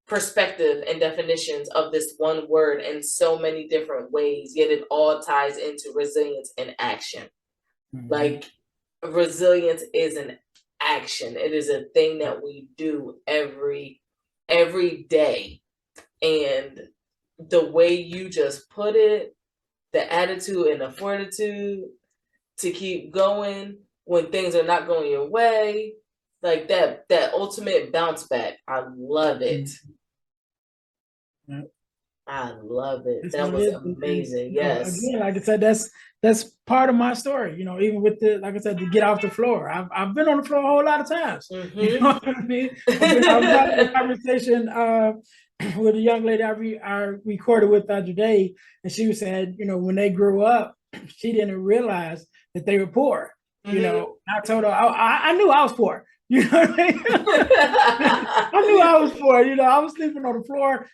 perspective and definitions of this one word in so many different ways, yet it all ties into resilience and action. Mm-hmm. Like, resilience is an action. It is a thing that we do every day. And the way you just put it, the attitude and the fortitude to keep going when things are not going your way, like that ultimate bounce back. I love it. Yeah. I love it. That was amazing. Yes. Again, like I said, that's part of my story. Even with like I said, to get off the floor. I've been on the floor a whole lot of times. Mm-hmm. You know what I mean? I was having a conversation with a young lady I recorded with the other day, and she was saying, when they grew up, she didn't realize that they were poor. Mm-hmm. I told her I knew I was poor. You know what I mean? I knew I was poor. I was sleeping on the floor.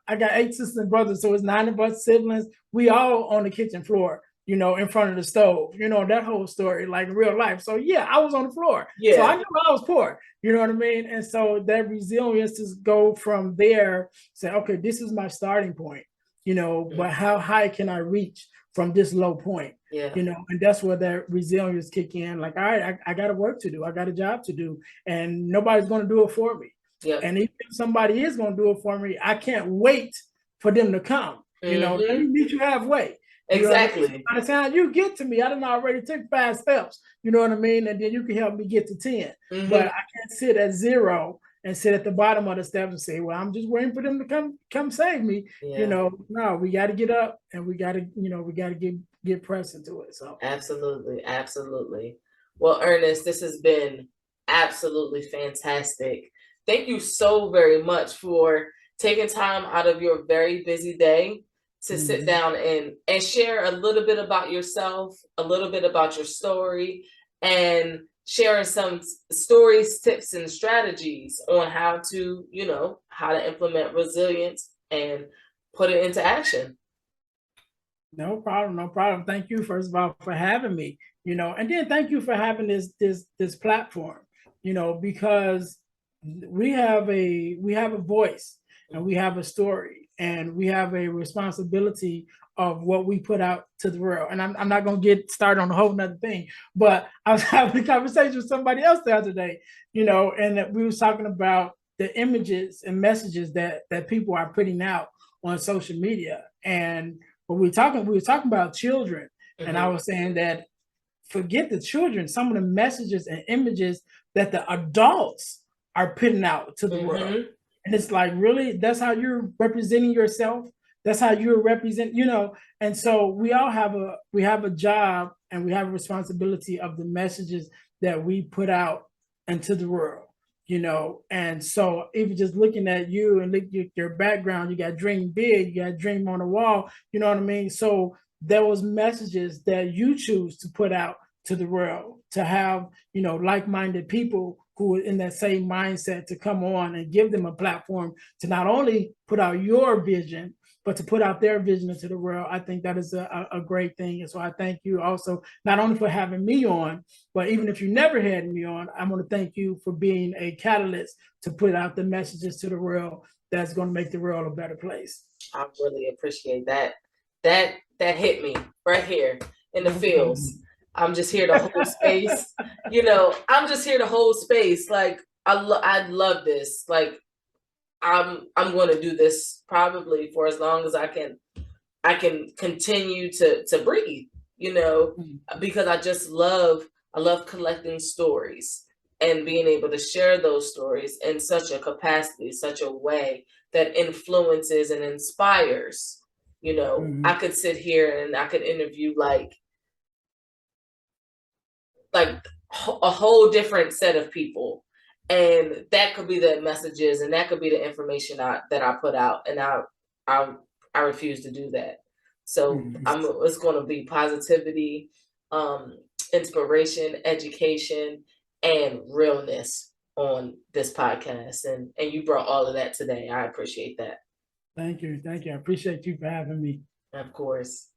I got 8 sisters and brothers, so it's 9 of us siblings. We all on the kitchen floor, in front of the stove. That whole story, like real life. So yeah, I was on the floor. Yeah. So I knew I was poor. You know what I mean? And so that resilience is go from there. Say, okay, this is my starting point. Mm-hmm. But how high can I reach from this low point? Yeah. And that's where that resilience kick in. Like, all right, I got work to do. I got a job to do, and nobody's going to do it for me. Yep. And if somebody is going to do it for me, I can't wait for them to come. Mm-hmm. Let me meet you halfway. Exactly. By the time you get to me, I done already took 5 steps. You know what I mean? And then you can help me get to 10. Mm-hmm. But I can't sit at 0 and sit at the bottom of the steps and say, well, I'm just waiting for them to come save me. Yeah. No, we got to get up, and we got to, get pressed into it. So absolutely. Well, Ernest, this has been absolutely fantastic. Thank you so very much for taking time out of your very busy day to mm-hmm. sit down and share a little bit about yourself, a little bit about your story, and sharing some stories, tips, and strategies on how to implement resilience and put it into action. No problem. Thank you, first of all, for having me, and then thank you for having this platform, because we have a voice, and we have a story, and we have a responsibility of what we put out to the world. And I'm not going to get started on a whole nother thing, but I was having a conversation with somebody else the other day, and we was talking about the images and messages that people are putting out on social media. And we were talking about children. Mm-hmm. And I was saying that forget the children, some of the messages and images that the adults are putting out to the mm-hmm. world. And it's like, really, that's how you're representing yourself. That's how you represent, and so we all have a job, and we have a responsibility of the messages that we put out into the world, and so even just looking at you and look at your background, you got dream big, you got dream on the wall, you know what I mean? So there was messages that you choose to put out to the world, to have, like-minded people who are in that same mindset to come on and give them a platform to not only put out your vision, but to put out their vision into the world. I think that is a great thing. And so I thank you also, not only for having me on, but even if you never had me on, I want to thank you for being a catalyst to put out the messages to the world that's going to make the world a better place. I really appreciate that. That hit me right here in the feels. I'm just here to hold space. I'm just here to hold space. Like, I love this. Like, I'm going to do this probably for as long as I can continue to breathe, because I love collecting stories and being able to share those stories in such a capacity, such a way that influences and inspires. I could sit here and I could interview like a whole different set of people, and that could be the messages and that could be the information that I put out, and I refuse to do that. So it's going to be positivity, inspiration, education, and realness on this podcast, and you brought all of that today. I appreciate that. Thank you. I appreciate you for having me. Of course.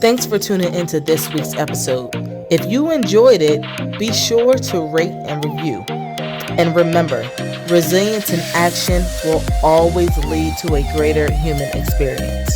Thanks for tuning into this week's episode. If you enjoyed it, be sure to rate and review. And remember, resilience in action will always lead to a greater human experience.